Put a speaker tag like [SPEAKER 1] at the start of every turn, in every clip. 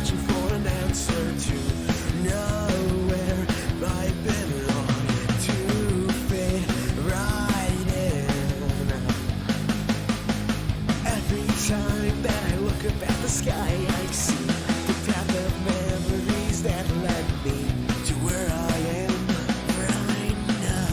[SPEAKER 1] searching for an answer to nowhere. I've been longing to fit right in. Every time that I look up at the sky, I see the path of memories that led me to where I am right now.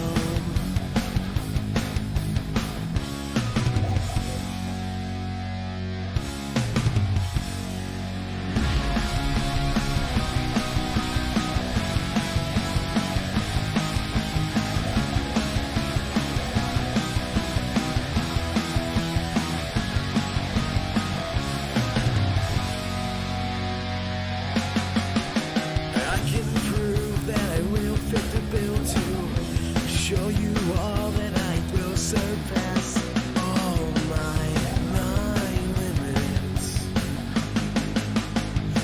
[SPEAKER 1] Show you all that I will surpass all my limits.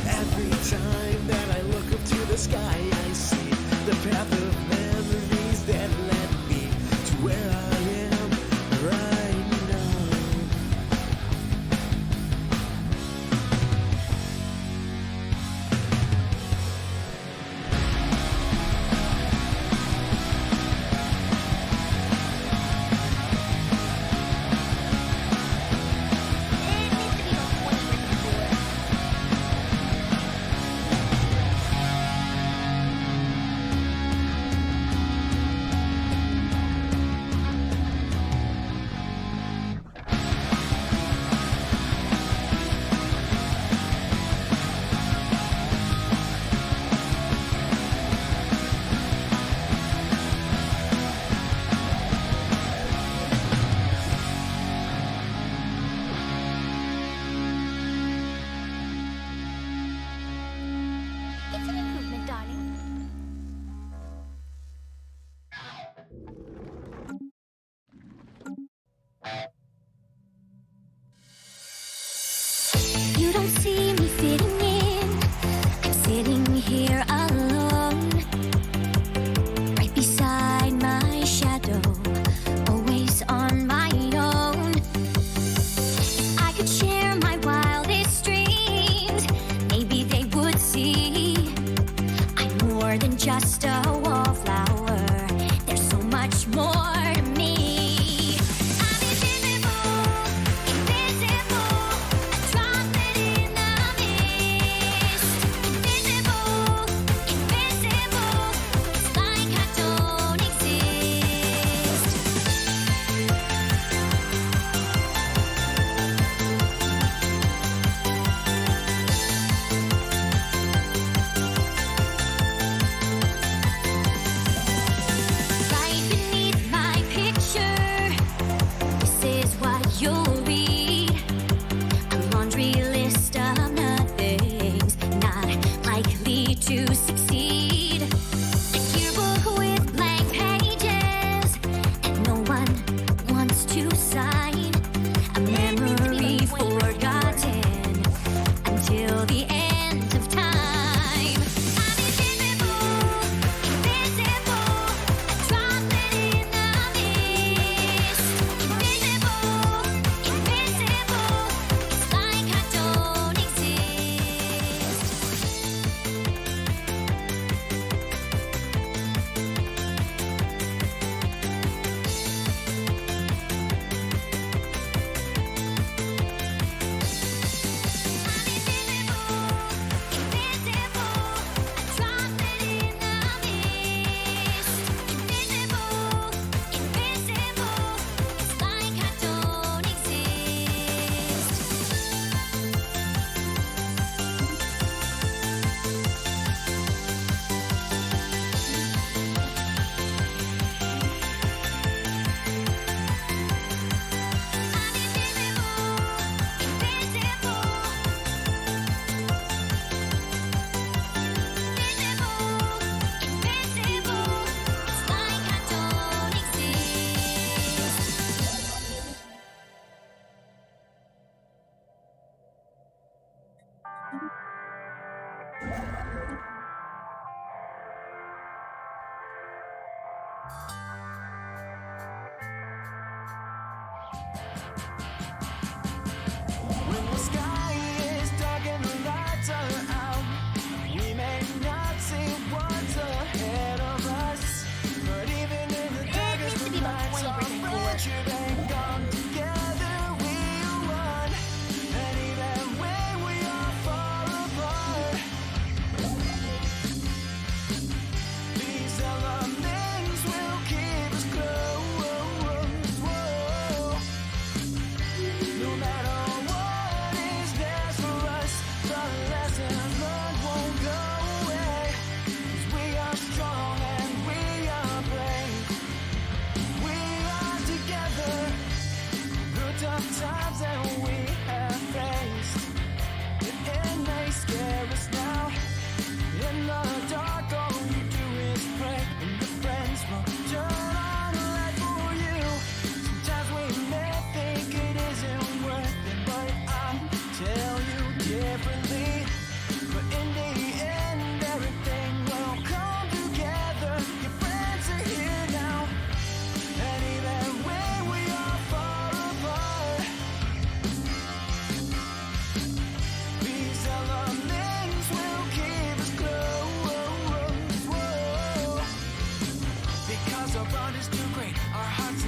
[SPEAKER 1] Every time that I look up to the sky, I see the path of memories that led me to where I am right now.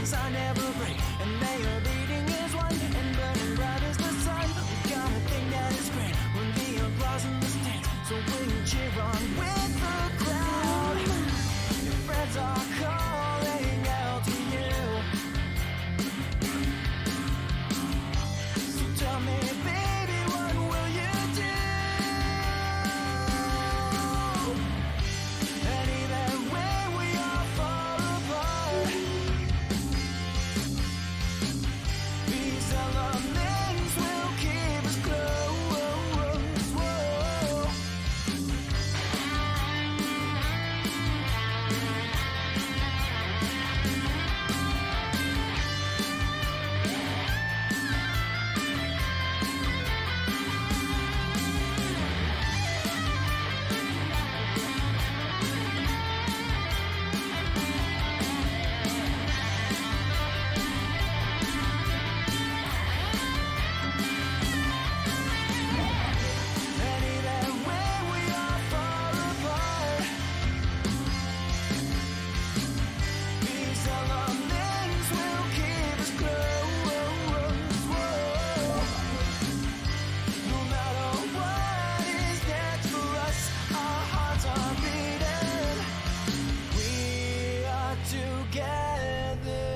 [SPEAKER 1] promises I never break, and they are leading as one, and burning bright as the sun. We got a thing that is great when the applause in the stands. So when you cheer on with the crowd, your friends are calling out to you. So tell me, baby, what will you do? And even when we all fall apart, these elements will keep us close. Whoa. And even when we all fall apart, these elements will keep us close. Whoa. No matter what is next for us, our hearts are beating. We are together.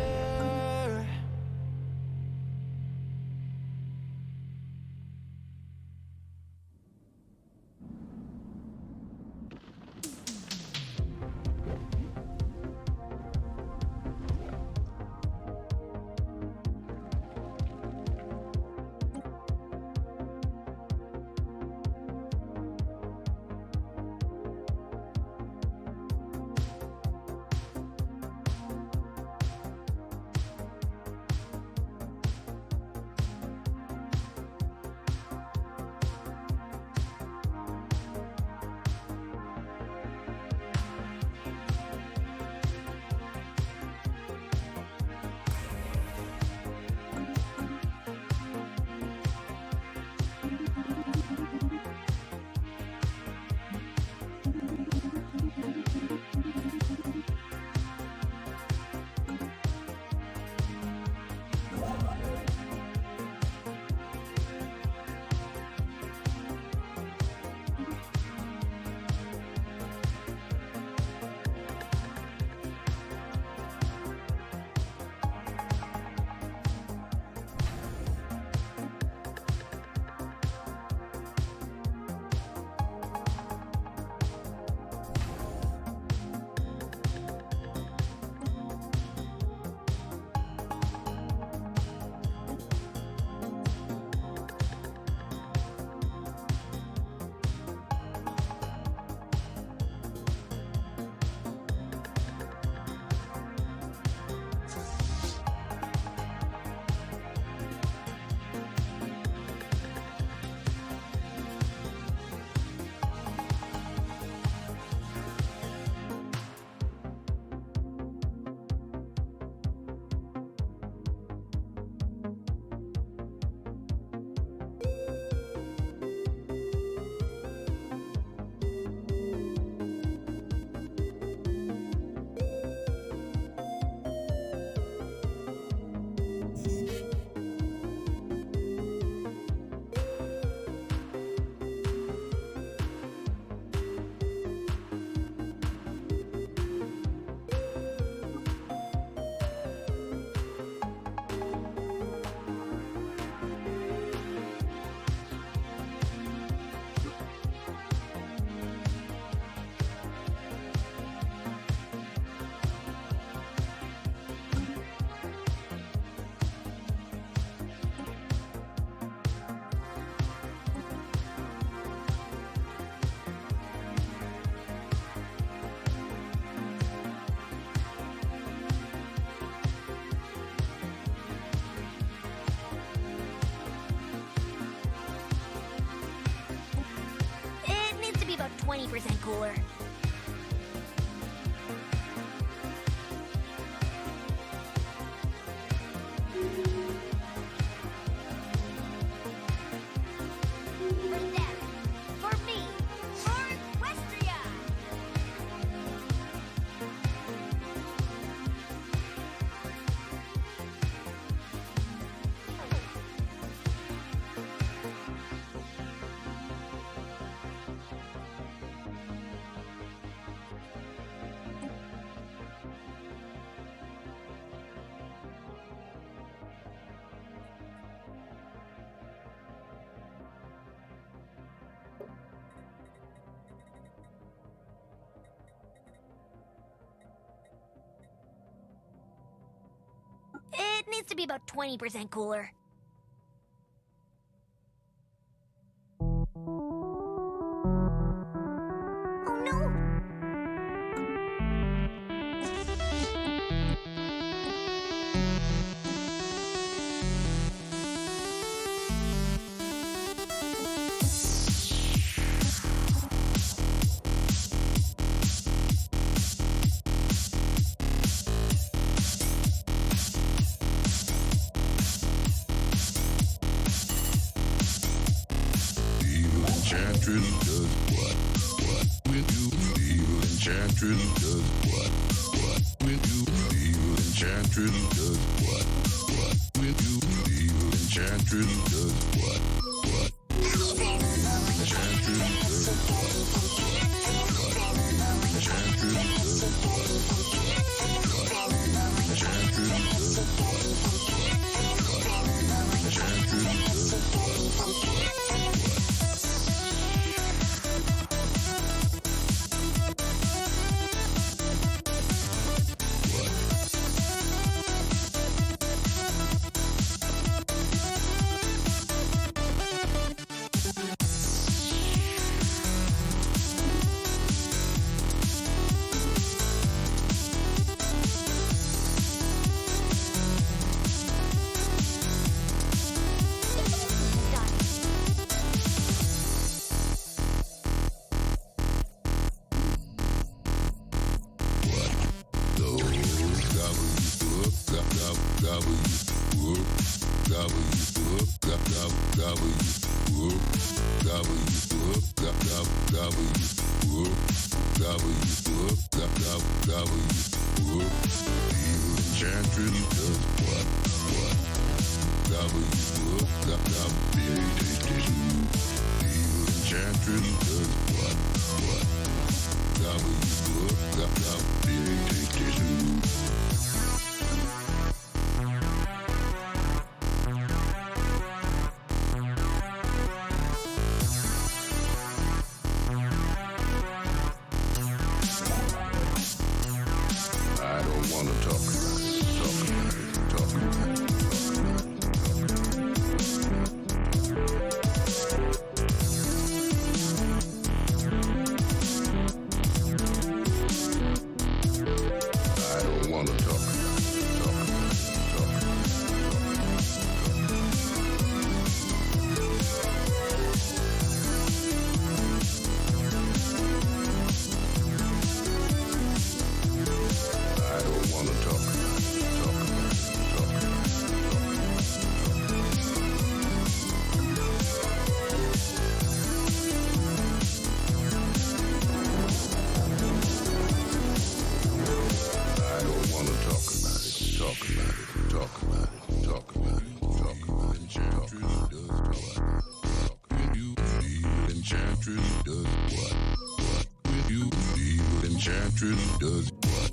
[SPEAKER 2] About 20% cooler. Right there. For me. For Equestria. Needs to be about 20% cooler. Oh no!
[SPEAKER 3] Enchantress does what with you? Evil Enchantress does what with you? Evil Enchantress does what with you? Evil Enchantress does what Enchantress does what Enchantress does what Enchantress does what Enchantress does what. Enchantress does what? Enchantress does what? Enchantress does what? Enchantress does what? Enchantress does what? Enchantress does what?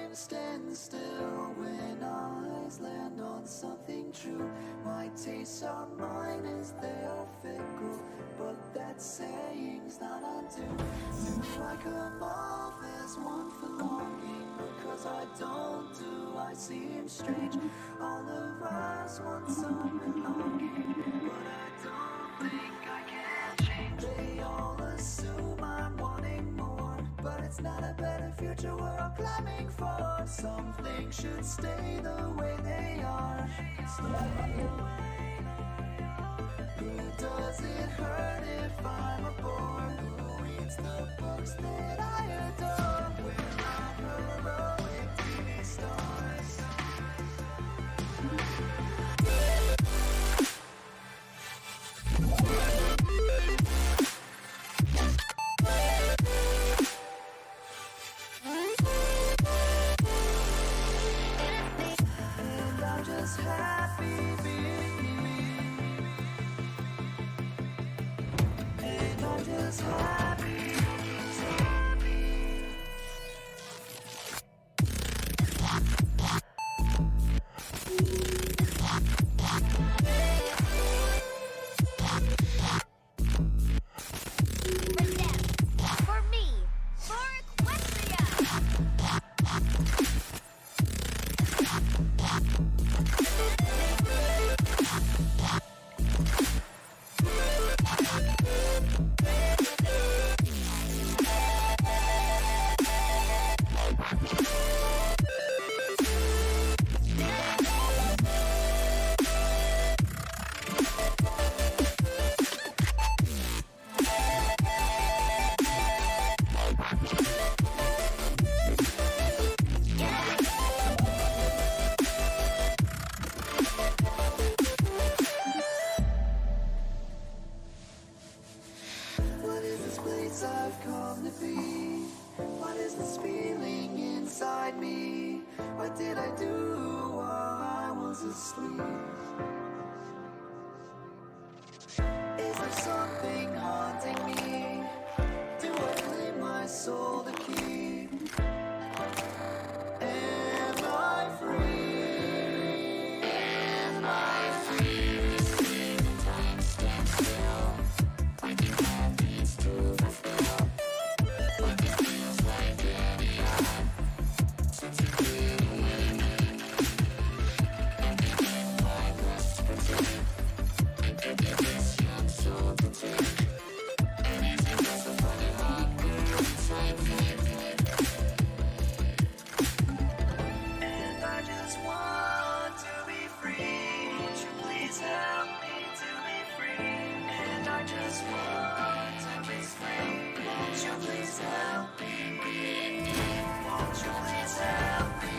[SPEAKER 1] time stands still when eyes land on something true. My tastes are mine as they are fickle, but that saying's not untrue. Do I come off as one for longing? Because I don't, do I seem strange? All of us want some belonging, but I don't think I can change. They all assume I'm wanting more, but it's not a better future we're all climbing for. Some things should stay the way they are. Who does it hurt if I'm a bore? Who reads the books that I adore? We're not heroic TV stars. And I'm just happy being me. And I'm just happy.
[SPEAKER 2] For them, for me, for Equestria.
[SPEAKER 1] What is this place I've come to be? What is this feeling inside me? What did I do while I was asleep? Is there something haunting me? Do I claim my soul to keep? Am I free? Am I free? Time stands still. I do have needs to fulfill, but it feels like any odd. Since you cleared away, and begin my quest to protect. Into this young soul to take. And easy was the funny hunger inside me. And I just want to be free. Won't you please help me to be free? And I just want to be free. Won't you please help me? Won't you please help me?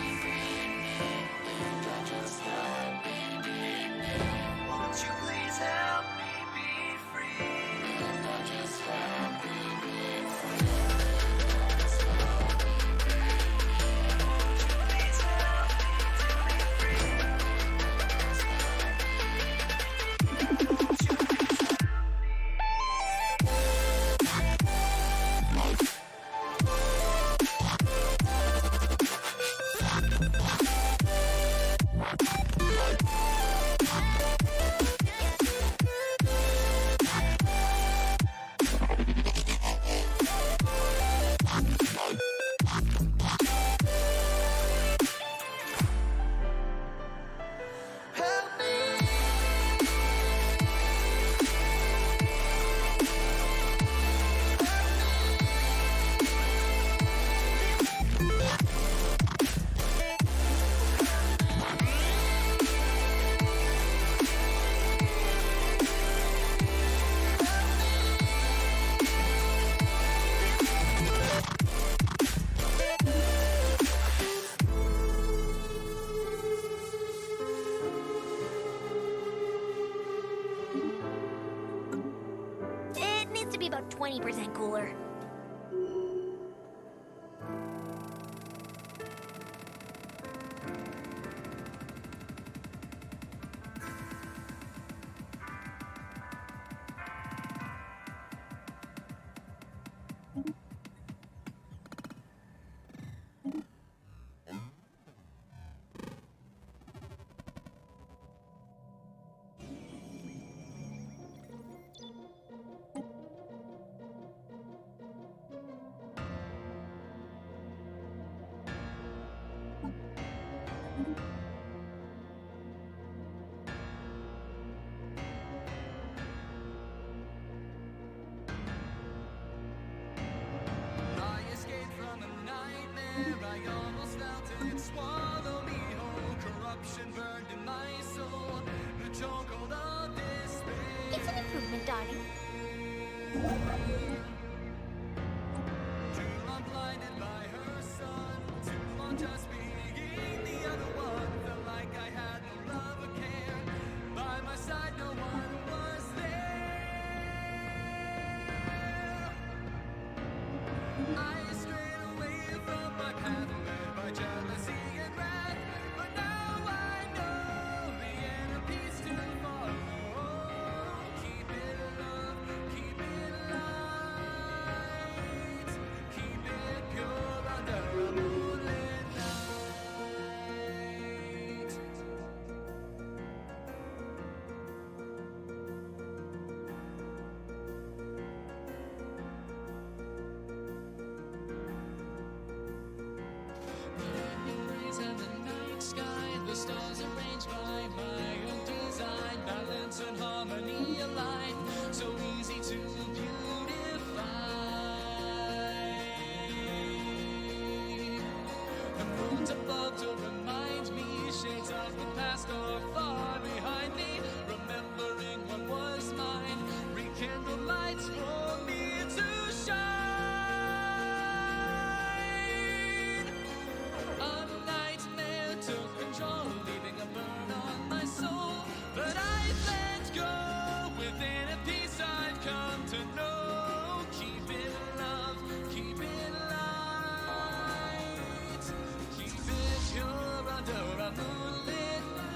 [SPEAKER 1] And I just help me. Won't you please help me be free? And I just help me be free. Won't you please help me to be free? Won't you please help help me?
[SPEAKER 2] It needs to be about 20% cooler.
[SPEAKER 1] I escaped from a nightmare, I almost felt it swallow me whole. Corruption burned in my soul, the chokehold of despair.
[SPEAKER 2] It's an improvement, darling.
[SPEAKER 1] Too long blinded by her sun, too long just being the other one. Felt like I had no love or care. By my side, no one was there. I strayed away from my path, led by jealousy and wrath. But now I know the inner peace to follow. Keep it love, keep it light, keep it pure under a moonlit night. Rays and the night sky, the stars arranged by my own design, balance and harmony align, so easy to beautify. The moons above to remind me, shades of the past are far behind me, remembering what was mine, rekindle lights for me to shine. A nightmare took control, leaving a burn on my soul. But I've let go, within a peace I've come to know. Keep it love, keep it light, keep it pure under a moonlit night.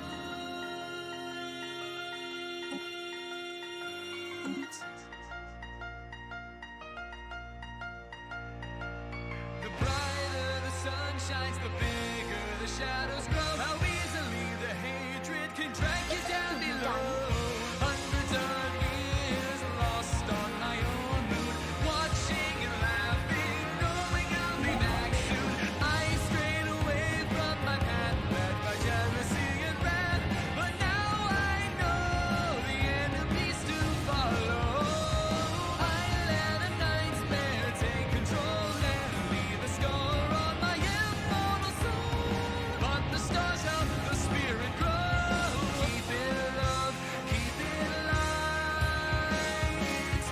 [SPEAKER 1] The brighter the sun shines, the bigger the shadows grow. How easily the hatred can drag you down below. Hundreds of years lost on my own moon, watching and laughing, knowing I'll be back soon. I strayed away from my path, led by jealousy and wrath. But now I know the inner peace to follow. I let a nightmare take control and leave a scar on my immortal soul. But the stars help the spirit grow. Keep it love, keep it light,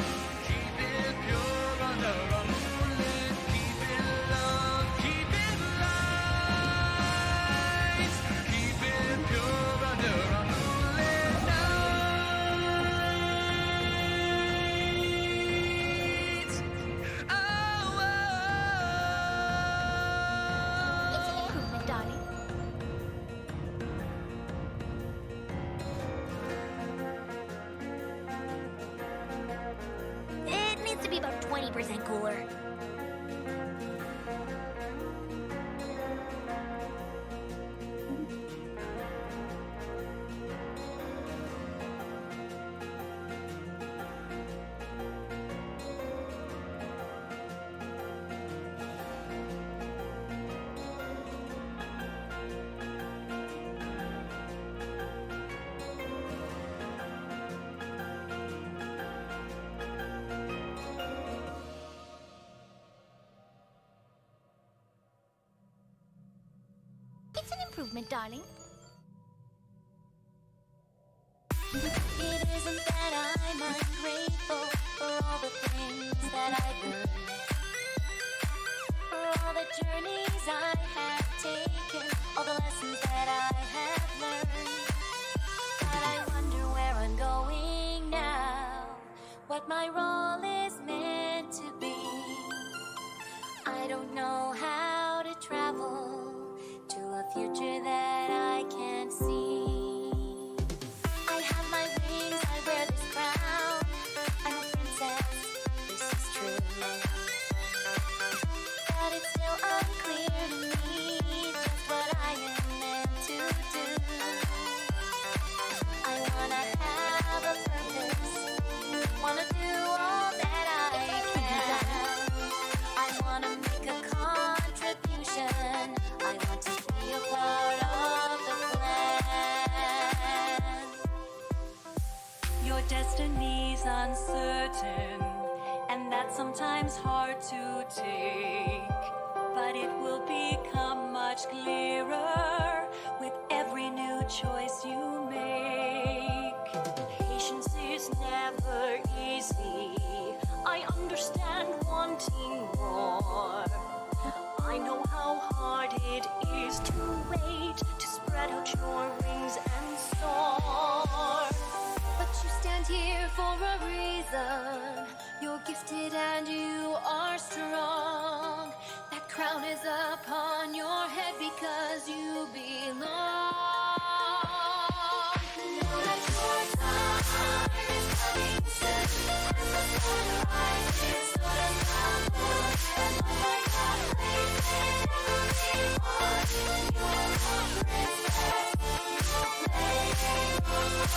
[SPEAKER 1] keep it pure under a moonlit. Keep it love, keep it light, keep it pure under a moonlit night. Oh,
[SPEAKER 2] It's an improvement, darling. It needs to be about 20% cooler. It's an improvement, darling. It isn't that I'm ungrateful for all the things that I've learned, for all the journeys I have taken, all the lessons that I have learned. But I wonder where I'm going now, what my role is meant to be. I don't know how to travel to a future that I can't see. I have my wings, I wear this crown. I'm a princess, this is true. But it's still unclear to me just what I am meant to do. I wanna have a purpose, wanna do all that I can. I wanna make a contribution, I want to be a part of is uncertain, and that's sometimes hard to take. But it will become much clearer with every new choice you make. Patience is never easy. I understand wanting more. I know how hard it is to wait, to spread out your wings and soar. But you stand here for a reason. You're gifted and you are strong. That crown is upon your head because you belong. Know that your time is coming soon. As the sun rises, so does the moon. And oh my God, place in every heart. You are a princess. You play your part.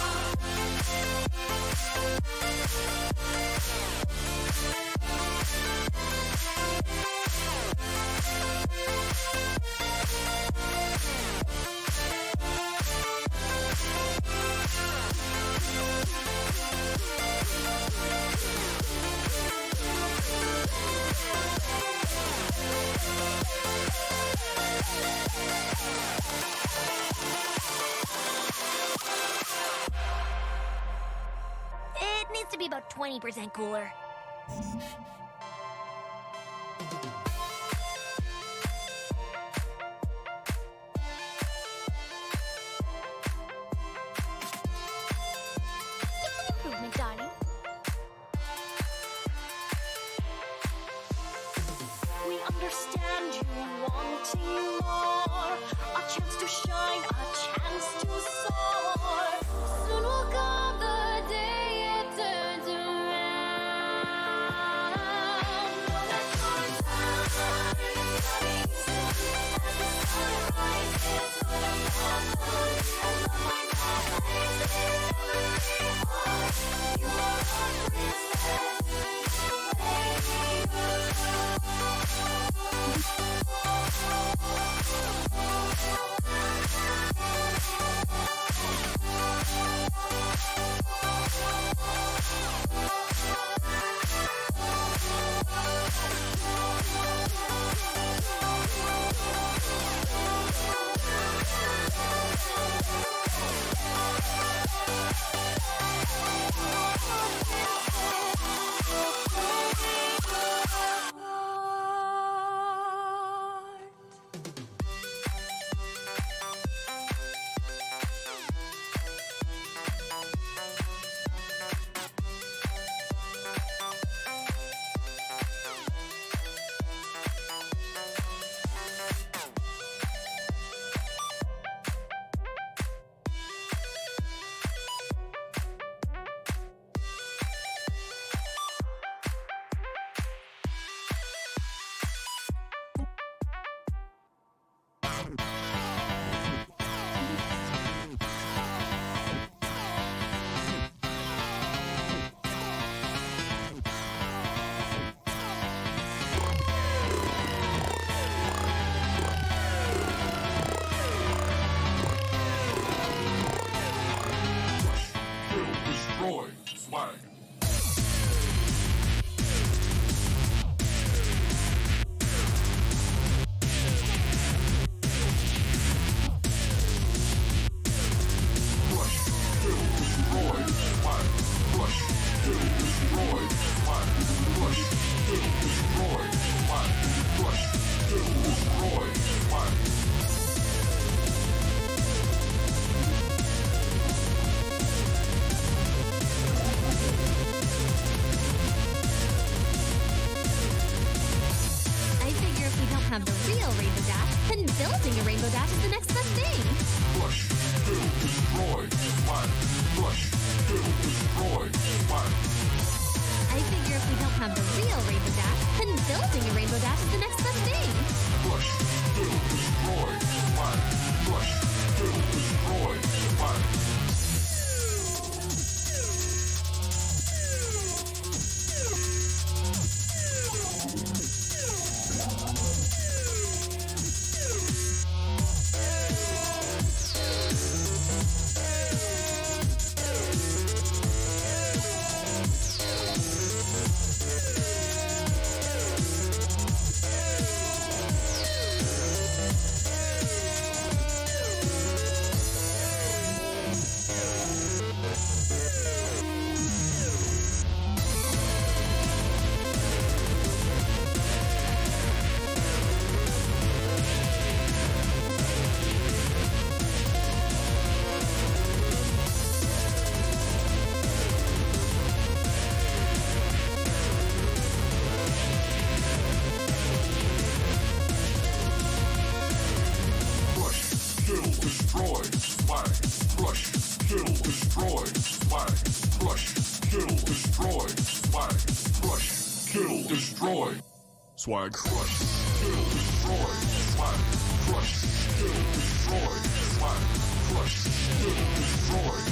[SPEAKER 4] It needs to be about 20% cooler. It's an improvement, darling.
[SPEAKER 2] We understand you wanting more. A chance to shine, a chance to soar. Soon will come the day it turns around. Know that your time is coming soon. As the sun rises, so does the moon. And love finds a place in every heart. You are a princess. Play your
[SPEAKER 3] Destroy flag.
[SPEAKER 4] Have the real Rainbow Dash, then building a Rainbow Dash is the next best thing.
[SPEAKER 3] Flush, kill, destroy, flag. Flush, kill, destroy, flag.
[SPEAKER 4] I figure if we don't have the real Rainbow Dash, then building a Rainbow Dash is the next best thing.
[SPEAKER 3] Flush, kill, destroy, flag. Flush, kill, destroy, flag. destroy, swag, crush, kill, destroy, swag, crush, kill, destroy, swag, crush, kill, destroy, swag, crush, kill, destroy, swag, crush, kill, destroy,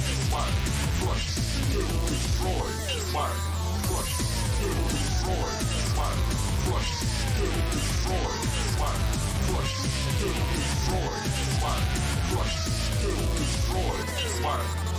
[SPEAKER 3] swag, crush, kill, destroy, swag, crush, kill, destroy, swag, crush, kill, destroy, swag, crush, kill, destroy, swag, crush, kill, destroy, swag, crush, kill, destroy, swag.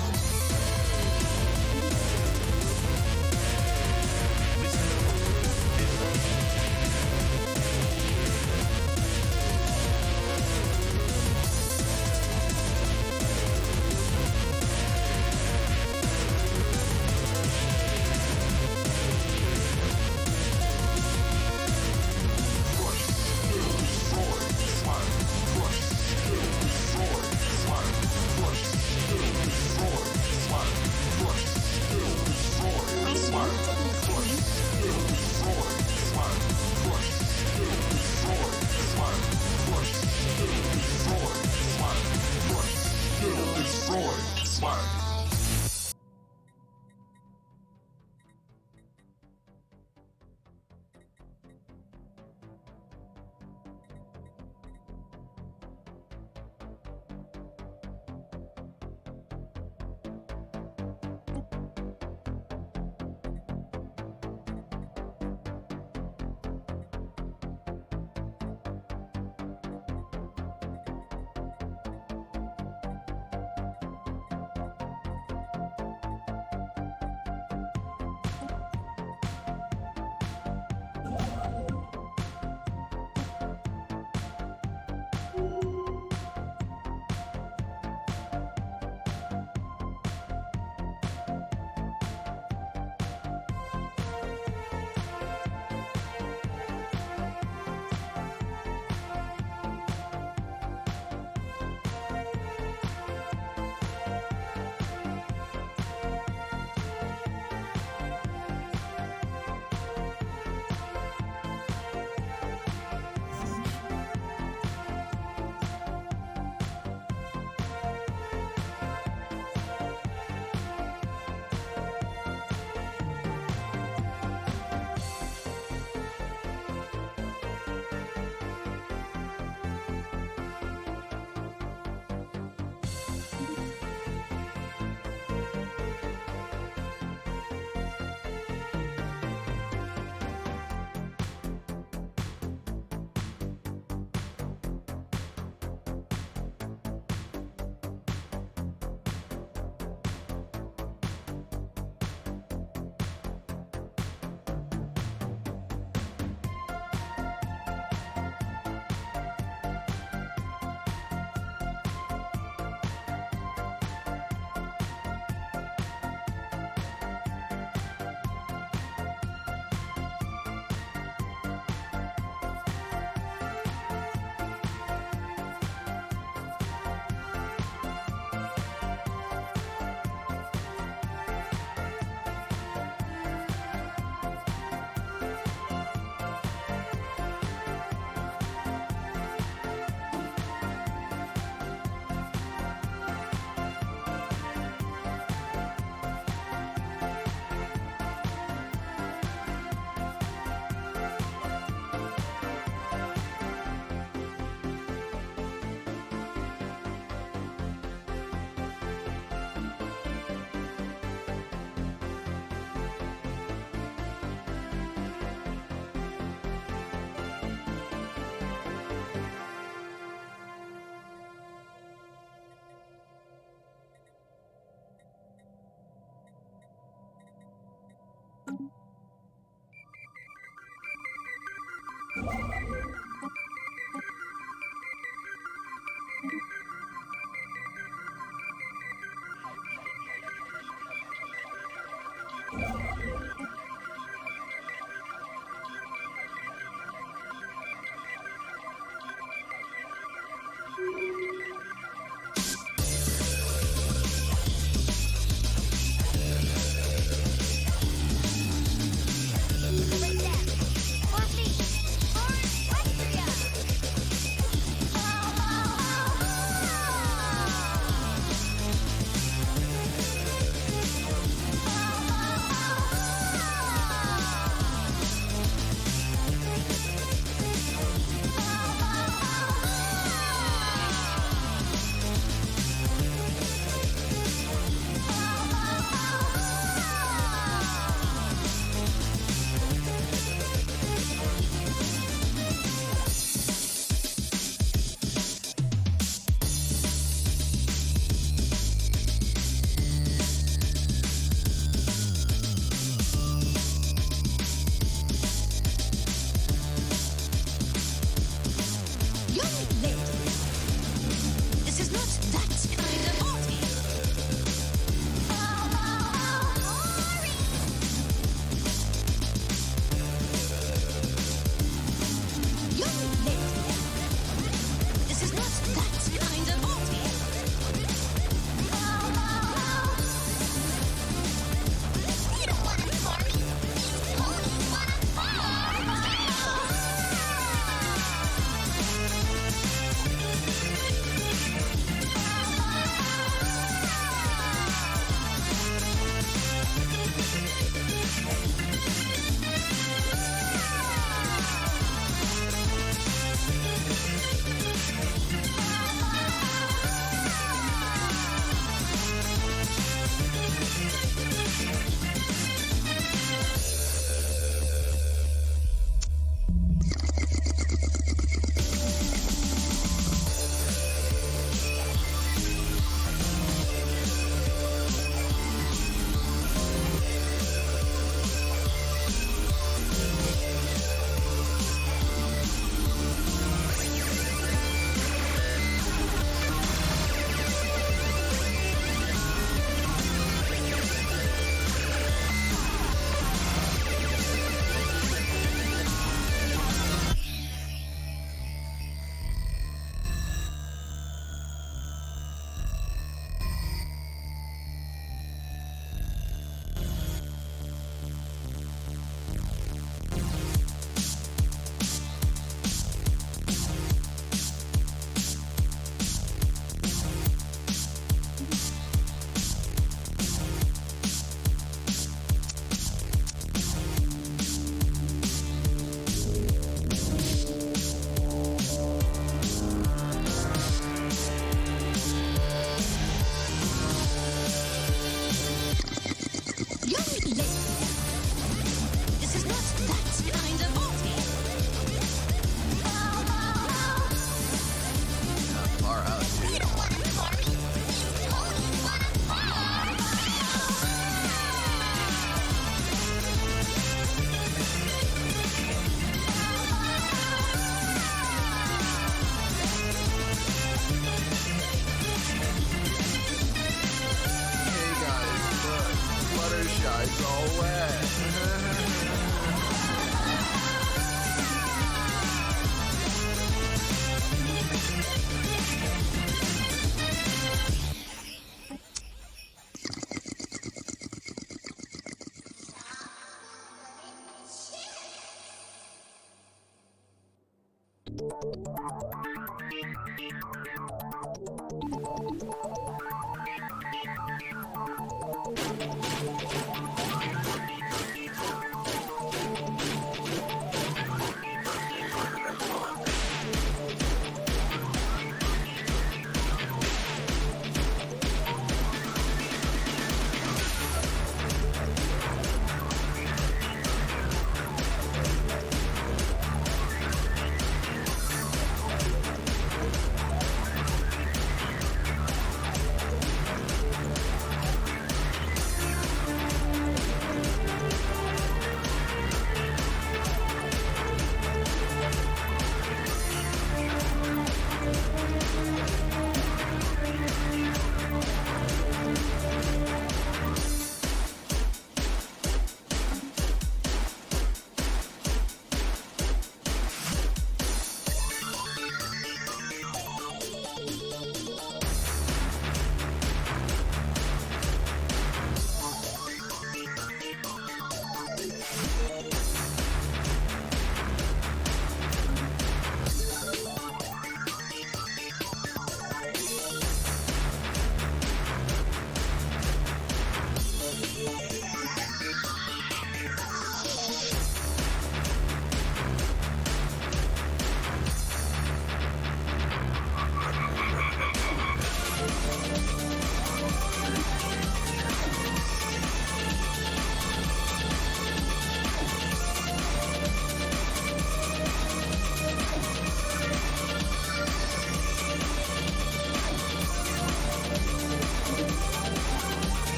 [SPEAKER 5] so wet.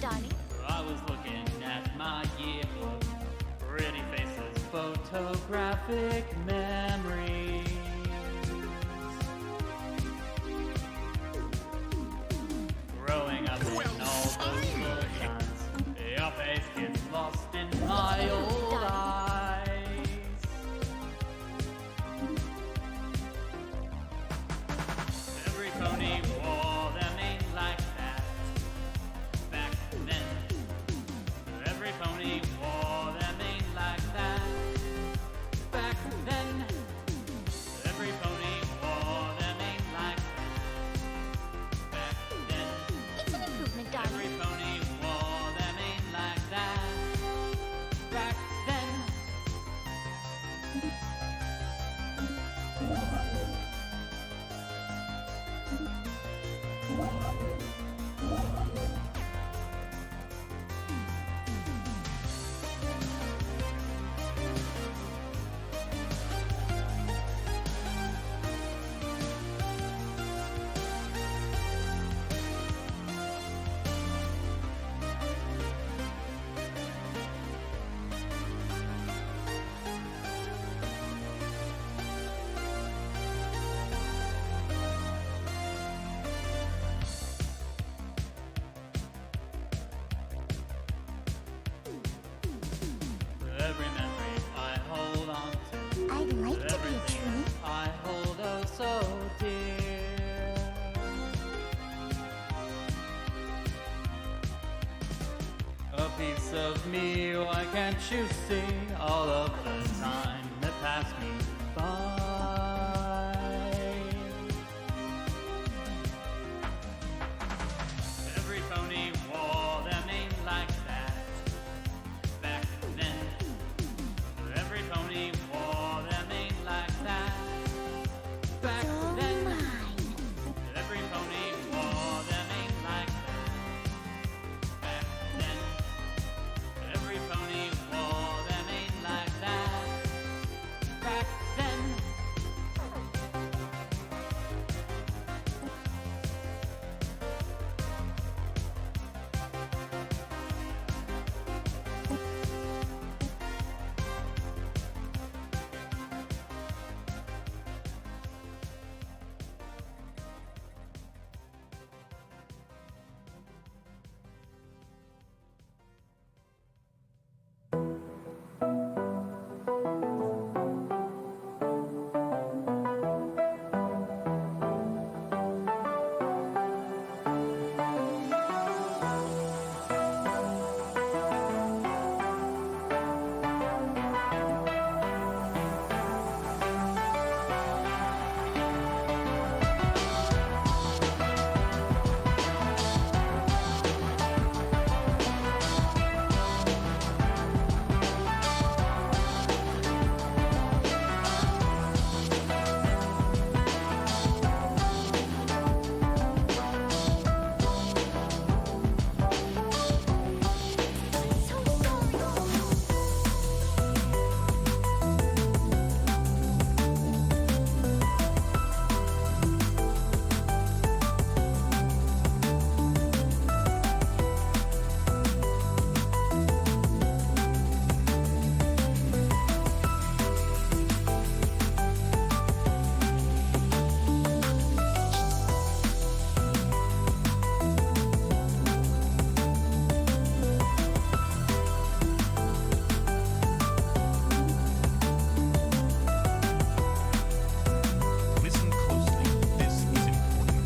[SPEAKER 2] darling.
[SPEAKER 6] I was looking at my yearbook, pretty faces, photographic memories. Growing up in all those versions, your face gets lost in my old eyes. Every pony wore their mane like that back then. Every pony wore their mane like that back then. Every pony wore their mane like that back then.
[SPEAKER 2] It's an improvement, darling.
[SPEAKER 6] Every pony wore their mane like that back then. of me? Why can't you see all of the time that passed me by? Every phony wore their name like that back then. Every phony wore their name like that back then. Every phony wore their name like that back then. Every phony wore their name like that back then.
[SPEAKER 3] Listen closely. This is important.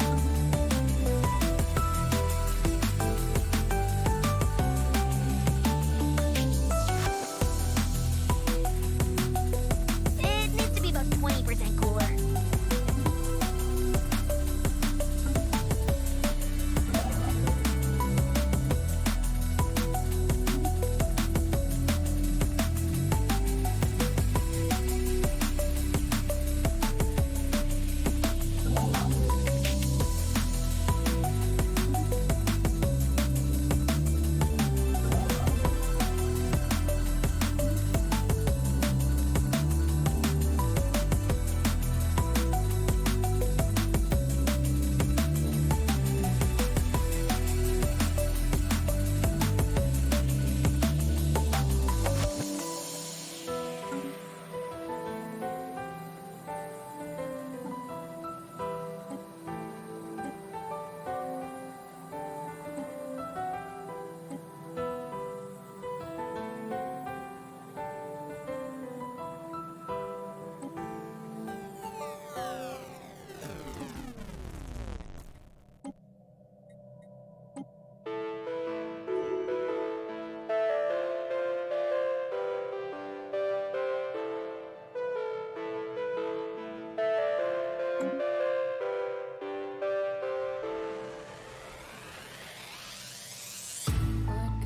[SPEAKER 4] It needs to be about 20% cooler.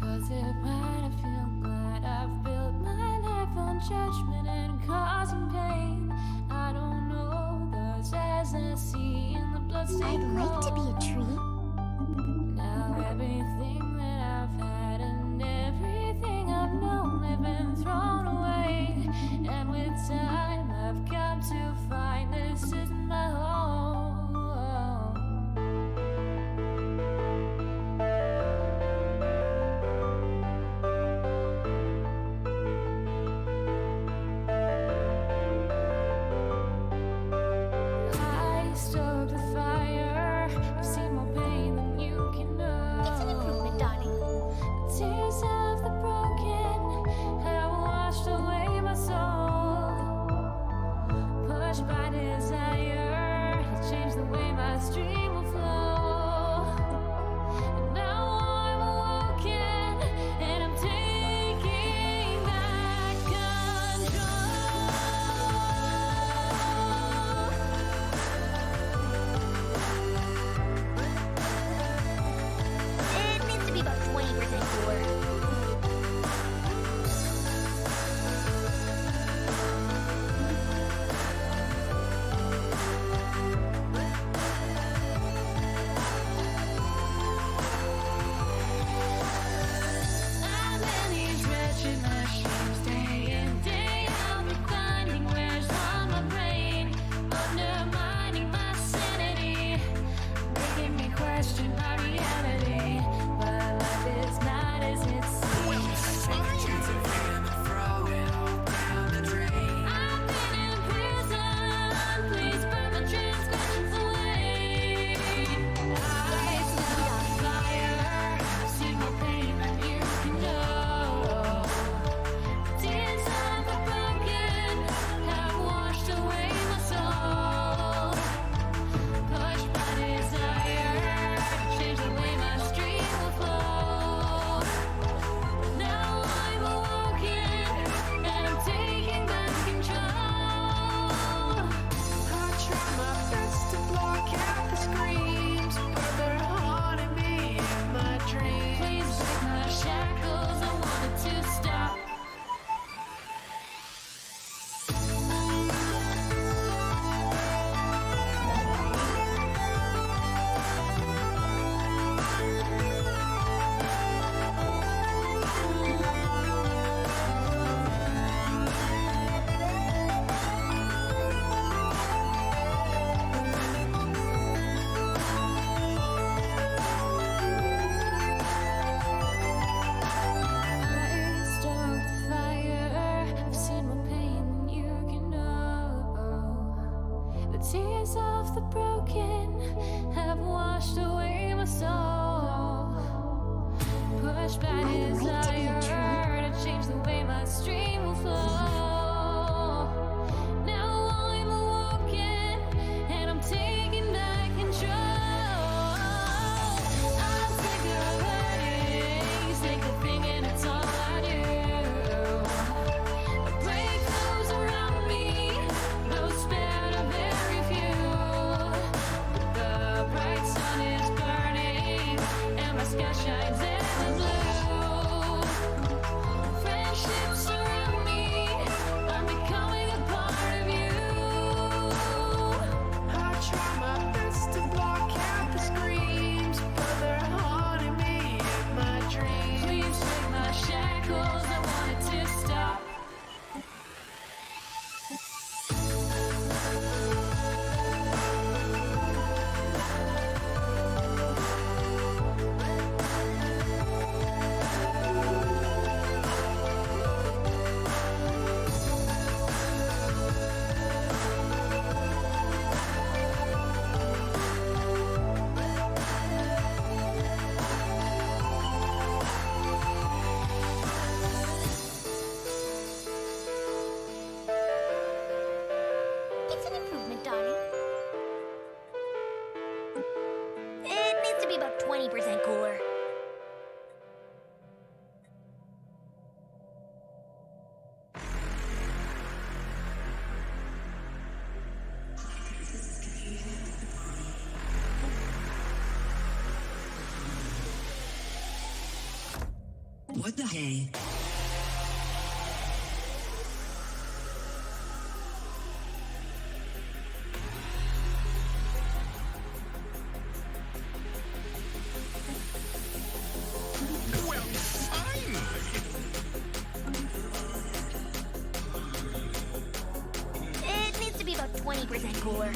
[SPEAKER 2] Cause it might have feel glad I've built my life on judgment and causing pain. I don't know, cause as I see in the bloodstained
[SPEAKER 4] I'd like to be a tree.
[SPEAKER 2] now everything that I've had and everything I've known have been thrown away. And with time I've come to find this isn't my home. I stoked the fire. I've seen more pain than you can know.
[SPEAKER 4] It's an improvement, darling.
[SPEAKER 2] The tears of the broken have washed away my soul. Pushed by desire, it changed the way my stream will flow. And now I'm awoken, and I'm taking Tears of the broken have washed away my soul. Pushed by desire to change the way my stream will flow. Now I'm awoken and I'm taking back control. I'm sick of hurting, sick of thinking it's all I do. I break those around me, those spared are very few. The bright sun is burning and my sky shines in the blue. Friendships surround me, I'm becoming a part of you.
[SPEAKER 1] I try my best to block out the screams, but they're haunting me in my dreams.
[SPEAKER 2] Please break my shackles, I want it to stop.
[SPEAKER 4] It's an improvement, darling. It needs to be about 20% cooler.
[SPEAKER 7] What the hey?
[SPEAKER 3] Well, finally!
[SPEAKER 4] It needs to be about 20% cooler.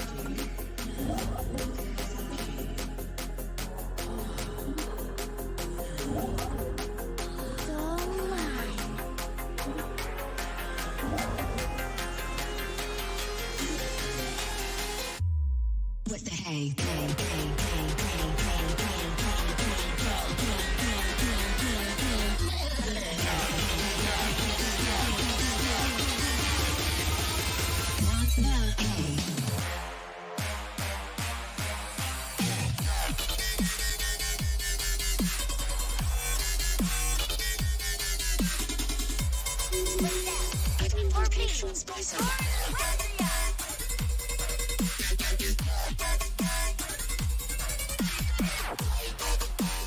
[SPEAKER 7] What the hey? What the hey?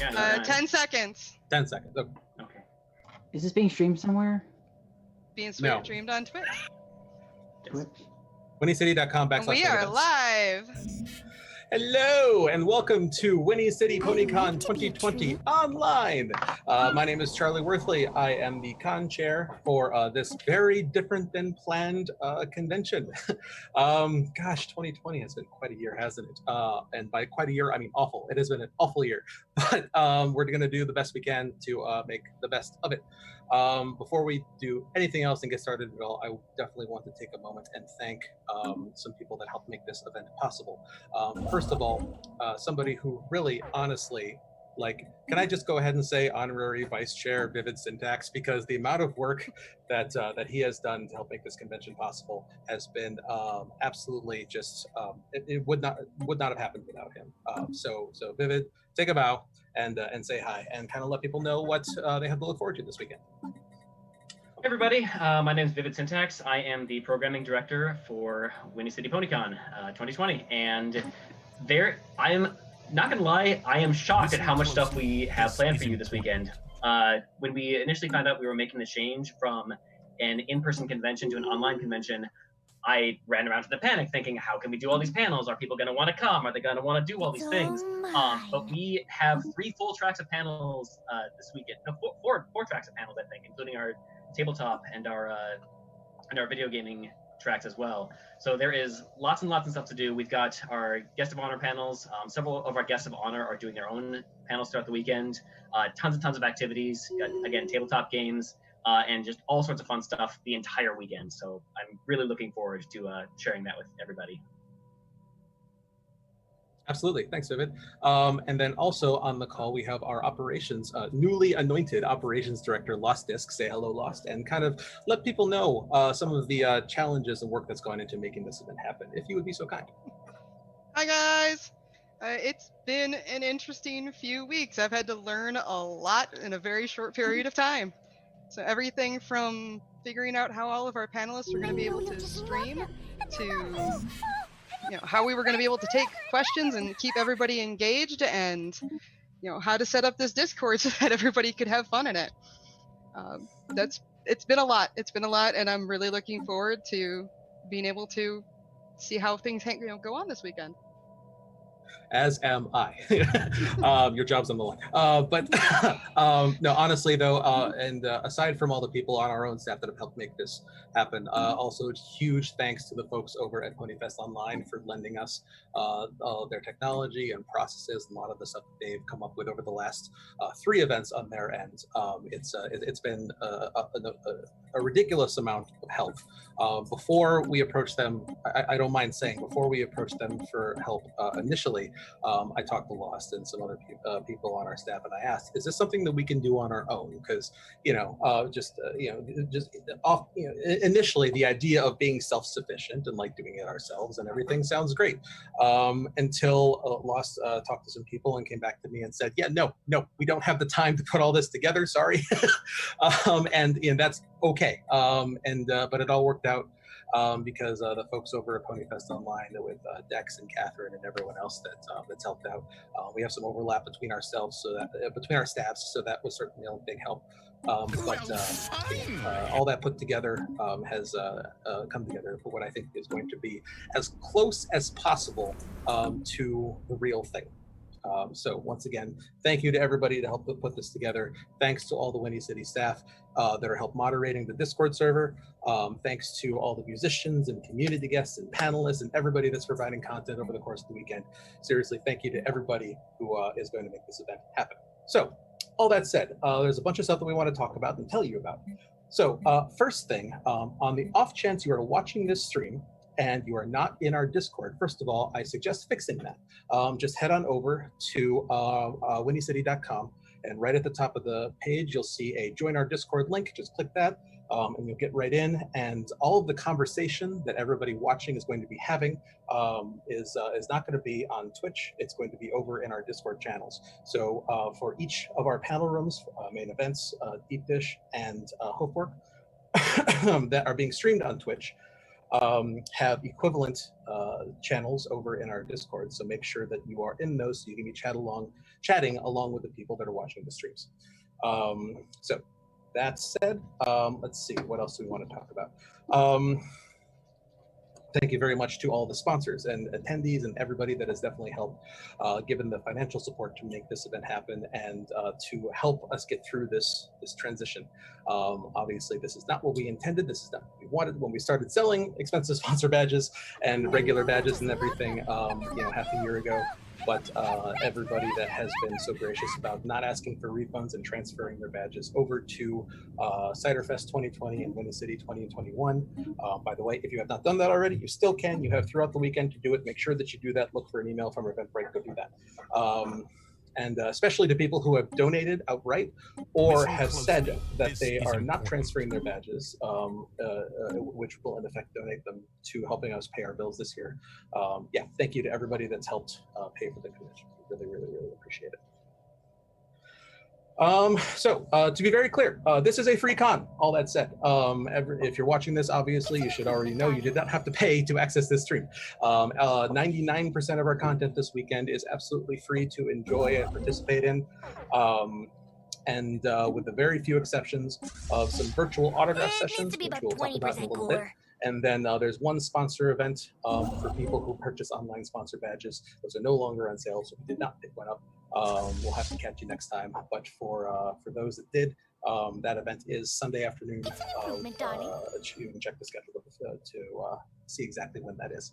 [SPEAKER 6] Yeah, no, no.
[SPEAKER 8] 10 seconds.
[SPEAKER 9] 10 seconds. Okay.
[SPEAKER 6] Okay.
[SPEAKER 10] Is this being streamed somewhere?
[SPEAKER 8] Being
[SPEAKER 9] No.
[SPEAKER 8] streamed on Twitch.
[SPEAKER 10] Twitch?
[SPEAKER 9] WinnieCity.com
[SPEAKER 8] And we are live.
[SPEAKER 9] Hello and welcome to Winnie City PonyCon 2020 online. My name is Charlie Worthley. I am the con chair for this very different than planned convention. Gosh, 2020 has been quite a year, hasn't it? And by quite a year, I mean awful. It has been an awful year, but we're going to do the best we can to make the best of it. Before we do anything else and get started at all, I definitely want to take a moment and thank some people that helped make this event possible. First of all, somebody who really honestly, like, can I just go ahead and say honorary vice chair Vivid Syntax, because the amount of work that that he has done to help make this convention possible has been absolutely just it would not have happened without him. So Vivid, take a bow and say hi and kind of let people know what they have to look forward to this weekend.
[SPEAKER 6] Hey everybody, my name is Vivid Syntax. I am the programming director for Winnie City PonyCon 2020, and I am not gonna lie, I am shocked at how much stuff we have planned for you this weekend. When we initially found out we were making the change from an in-person convention to an online convention, I ran around in a panic thinking, how can we do all these panels? Are people gonna wanna come? Are they gonna wanna do all these things? But we have 3 full tracks of panels this weekend. No, four tracks of panels, I think, including our tabletop and our video gaming tracks as well. So there is lots and lots of stuff to do. We've got our guest of honor panels. Several of our guests of honor are doing their own panels throughout the weekend. Tons and tons of activities. Got, again, tabletop games and just all sorts of fun stuff the entire weekend. So I'm really looking forward to sharing that with everybody.
[SPEAKER 9] Absolutely. Thanks, Vivid. And then also on the call, we have our operations, newly anointed operations director, Lost Disc. Say hello, Lost, and kind of let people know some of the challenges and work that's gone into making this event happen, if you would be so kind.
[SPEAKER 8] Hi guys. It's been an interesting few weeks. I've had to learn a lot in a very short period of time. So everything from figuring out how all of our panelists are going to be able to stream to how we were going to be able to take questions and keep everybody engaged, and how to set up this Discord so that everybody could have fun in it. It's been a lot. It's been a lot, and I'm really looking forward to being able to see how things go on this weekend.
[SPEAKER 9] As am I. Your job's on the line. But no, honestly though, and aside from all the people on our own staff that have helped make this happen, also huge thanks to the folks over at Ponyfest Online for lending us all their technology and processes and a lot of the stuff that they've come up with over the last 3 events on their end. It's been a ridiculous amount of help. Before we approached them, I don't mind saying, before we approached them for help initially, I talked to Lost and some other people on our staff, and I asked, "Is this something that we can do on our own?" Because initially the idea of being self-sufficient and like doing it ourselves and everything sounds great. Until Lost talked to some people and came back to me and said, "Yeah, no, we don't have the time to put all this together. Sorry," and that's okay. But it all worked out. Because the folks over at Ponyfest Online with Dex and Catherine and everyone else that's helped out, we have some overlap between ourselves, so that between our staffs, so that was certainly a big help. All that put together has come together for what I think is going to be as close as possible to the real thing. So once again, thank you to everybody to help put this together. Thanks to all the Winnie City staff that are help moderating the Discord server. Thanks to all the musicians and community guests and panelists and everybody that's providing content over the course of the weekend. Seriously, thank you to everybody who is going to make this event happen. So all that said, there's a bunch of stuff that we want to talk about and tell you about. So first thing, on the off chance you are watching this stream and you are not in our Discord, first of all, I suggest fixing that. Just head on over to winniecity.com, and right at the top of the page, you'll see a join our Discord link. Just click that, and you'll get right in. And all of the conversation that everybody watching is going to be having is not going to be on Twitch. It's going to be over in our Discord channels. So for each of our panel rooms, main events, Deep Dish, and Hopework that are being streamed on Twitch, have equivalent channels over in our Discord. So make sure that you are in those so you can be chatting along with the people that are watching the streams. So that said, let's see, what else do we want to talk about? Thank you very much to all the sponsors and attendees and everybody that has definitely helped, given the financial support to make this event happen and to help us get through this transition. Obviously, this is not what we intended. This is not what we wanted when we started selling expensive sponsor badges and regular badges and everything, half a year ago. But everybody that has been so gracious about not asking for refunds and transferring their badges over to Ciderfest 2020 and Winnie City 2021. By the way, if you have not done that already, you still can. You have throughout the weekend to do it. Make sure that you do that. Look for an email from Eventbrite. Go do that. And especially to people who have donated outright or have said that they are not transferring their badges, which will in effect donate them to helping us pay our bills this year. Yeah, thank you to everybody that's helped pay for the convention. We really, really, really appreciate it. To be very clear, this is a free con. All that said, if you're watching this, obviously you should already know you did not have to pay to access this stream. 99% of our content this weekend is absolutely free to enjoy and participate in. And with the very few exceptions of some virtual autograph sessions, which we'll talk about in a little bit. And then there's one sponsor event for people who purchase online sponsor badges. Those are no longer on sale, so we did not pick one up. We'll have to catch you next time. But for those that did, that event is Sunday afternoon. You can check the schedule see exactly when that is.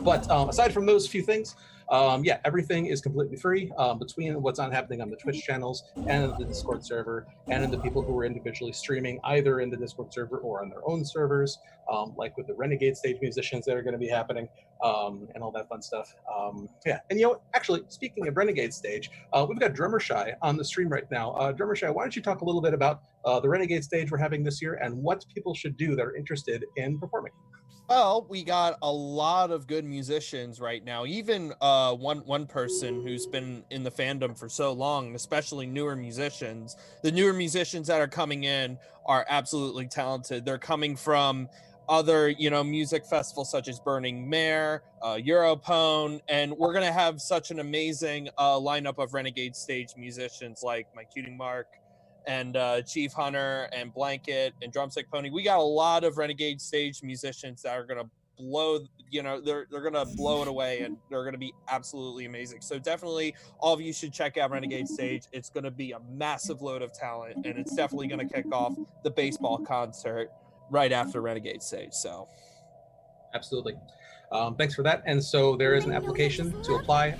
[SPEAKER 9] But aside from those few things, yeah, everything is completely free between what's happening on the Twitch channels and the Discord server, and in the people who are individually streaming either in the Discord server or on their own servers, like with the Renegade Stage musicians that are going to be happening, and all that fun stuff. Yeah, and actually, speaking of Renegade Stage, we've got Drummer Shy on the stream right now. Drummer Shy, why don't you talk a little bit about the Renegade Stage we're having this year and what people should do that are interested in performing?
[SPEAKER 11] Well, we got a lot of good musicians right now. Even one person who's been in the fandom for so long, especially newer musicians. The newer musicians that are coming in are absolutely talented. They're coming from other, music festivals such as Burning Mare, Europone, and we're gonna have such an amazing lineup of Renegade Stage musicians like My Cutie Mark, and Chief Hunter and Blanket and Drumstick Pony. We got a lot of Renegade Stage musicians that are gonna blow, they're gonna blow it away, and they're gonna be absolutely amazing. So definitely all of you should check out Renegade Stage. It's gonna be a massive load of talent, and it's definitely gonna kick off the baseball concert right after Renegade Stage. So
[SPEAKER 9] absolutely. Thanks for that. And so there is an application to apply.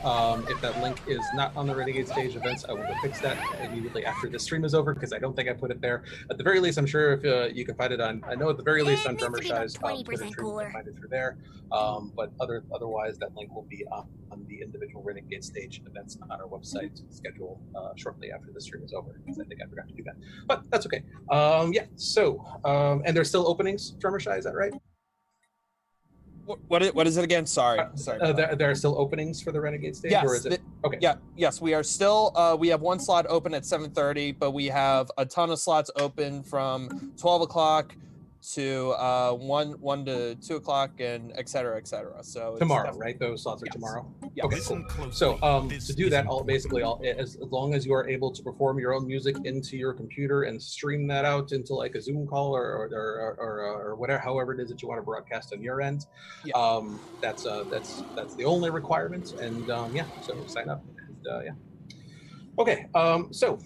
[SPEAKER 9] If that link is not on the Renegade Stage events, I will go fix that immediately after the stream is over, because I don't think I put it there. At the very least, I'm sure if you can find it on, I know at the very least on Drummer Shy's Twitter stream, you can find it through there. But otherwise, that link will be on the individual Renegade Stage events on our website schedule shortly after the stream is over, because I think I forgot to do that. But that's okay. Yeah, so, and there's still openings, Drummer Shy, is that right?
[SPEAKER 11] What is it again? Sorry.
[SPEAKER 9] There are still openings for the Renegade Stage,
[SPEAKER 11] yes,
[SPEAKER 9] or is it? Okay.
[SPEAKER 11] Yeah, yes, we are still. We have one slot open at 7:30, but we have a ton of slots open from 12 o'clock to 1 to 2 o'clock, and et cetera, et cetera. So
[SPEAKER 9] tomorrow, right? Those slots are tomorrow.
[SPEAKER 11] Yeah.
[SPEAKER 9] Okay, cool. So to do that, as long as you are able to perform your own music into your computer and stream that out into like a Zoom call or whatever, however it is that you want to broadcast on your end, that's the only requirement. And yeah, so sign up. And, yeah. Okay. So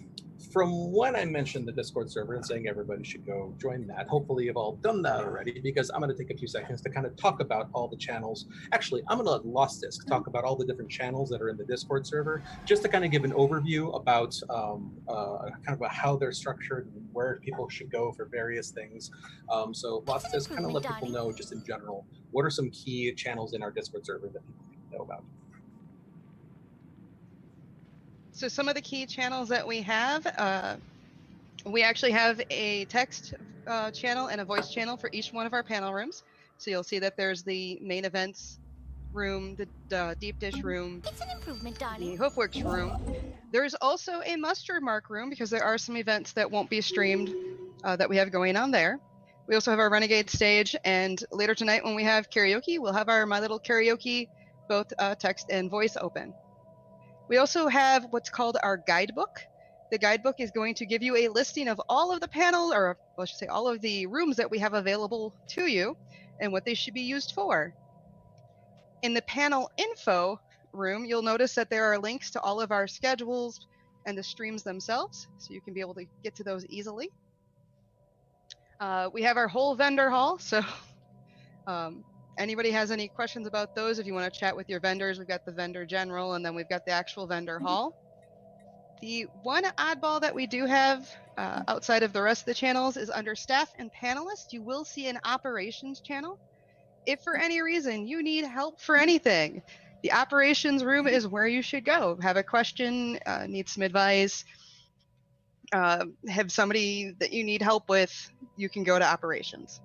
[SPEAKER 9] from when I mentioned the Discord server and saying everybody should go join that, hopefully you've all done that already, because I'm going to take a few seconds to kind of talk about all the channels. Actually, I'm going to let Lost Disc talk about all the different channels that are in the Discord server, just to kind of give an overview about kind of about how they're structured and where people should go for various things. So Lost Disc, kind of let people know just in general, what are some key channels in our Discord server that people need to know about?
[SPEAKER 8] So some of the key channels that we actually have a text channel and a voice channel for each one of our panel rooms. So you'll see that there's the main events room, the deep dish room,
[SPEAKER 2] It's an improvement, darling.
[SPEAKER 8] the Hoofworks room. There's also a mustard mark room, because there are some events that won't be streamed that we have going on there. We also have our Renegade Stage, and later tonight when we have karaoke, we'll have our My Little Karaoke, both text and voice open. We also have what's called our guidebook. The guidebook is going to give you a listing of all of the panel, or I should say all of the rooms that we have available to you and what they should be used for. In the panel info room, you'll notice that there are links to all of our schedules and the streams themselves, so you can be able to get to those easily. We have our whole vendor hall, so anybody has any questions about those, if you want to chat with your vendors, we've got the vendor general, and then we've got the actual vendor hall. The one oddball that we do have outside of the rest of the channels is under staff and panelists. You will see an operations channel. If for any reason you need help for anything, the operations room is where you should go. Have a question, need some advice, have somebody that you need help with, you can go to operations.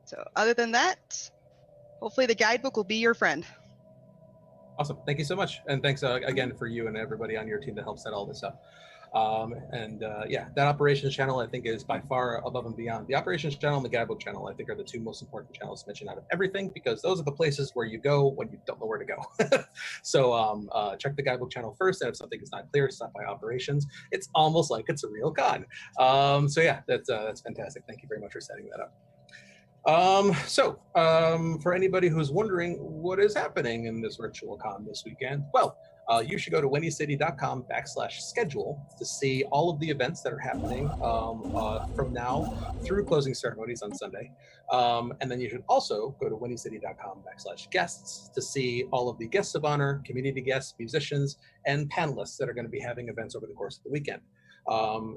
[SPEAKER 8] So other than that, hopefully the guidebook will be your friend.
[SPEAKER 9] Awesome. Thank you so much. And thanks again for you and everybody on your team that helped set all this up. Yeah, that operations channel I think is by far above and beyond. The operations channel and the guidebook channel I think are the two most important channels to mention out of everything, because those are the places where you go when you don't know where to go. So check the guidebook channel first, and if something is not clear, stop by operations. It's almost like it's a real con. So yeah, that's fantastic. Thank you very much for setting that up. For anybody who's wondering what is happening in this virtual con this weekend, well, you should go to winnycity.com/schedule to see all of the events that are happening from now through closing ceremonies on Sunday. And then you should also go to winnycity.com/guests to see all of the guests of honor, community guests, musicians, and panelists that are going to be having events over the course of the weekend.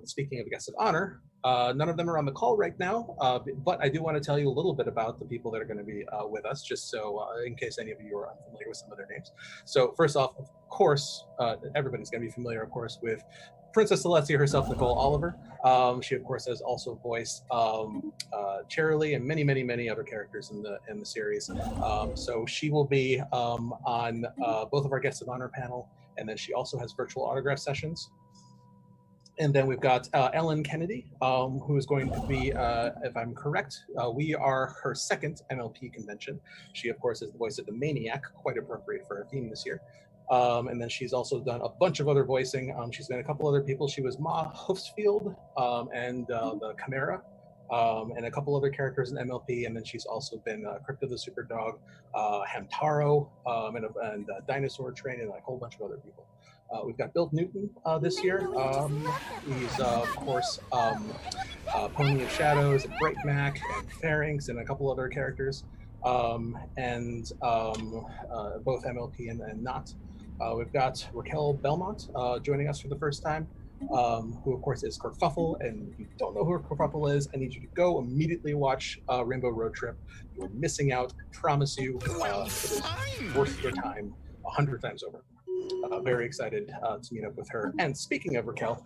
[SPEAKER 9] Speaking of guests of honor, none of them are on the call right now, but I do want to tell you a little bit about the people that are going to be with us, just so in case any of you are unfamiliar with some of their names. So first off, of course, everybody's going to be familiar, of course, with Princess Celestia herself, Nicole Oliver. She, of course, has also voiced Cherylee and many, many, many other characters in the series. So she will be on both of our guests of honor panel, and then she also has virtual autograph sessions. And then we've got Ellen Kennedy, who is going to be, if I'm correct, we are her second MLP convention. She, of course, is the voice of the Maniac, quite appropriate for our theme this year. And then she's also done a bunch of other voicing. She's been a couple other people. She was Ma Hoofsfield and the Chimera, and a couple other characters in MLP. And then she's also been Crypto the Super Dog, Hamtaro, and Dinosaur Train, and like a whole bunch of other people. We've got Bill Newton this year. He's, of course, Pony of Shadows, and Bright Mac, and Pharynx, and a couple other characters, and both MLP and not. We've got Raquel Belmont joining us for the first time, who, of course, is Kerfuffle. And if you don't know who Kerfuffle is, I need you to go immediately watch Rainbow Road Trip. You're missing out. I promise you, it is worth your time 100 times over. Very excited to meet up with her. And speaking of Raquel,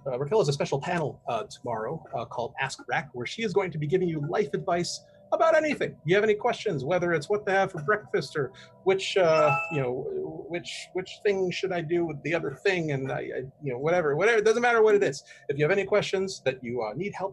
[SPEAKER 9] Raquel has a special panel tomorrow called Ask Rack, where she is going to be giving you life advice about anything. You have any questions, whether it's what to have for breakfast or which thing should I do with the other thing, and whatever. It doesn't matter what it is. If you have any questions that you need help with,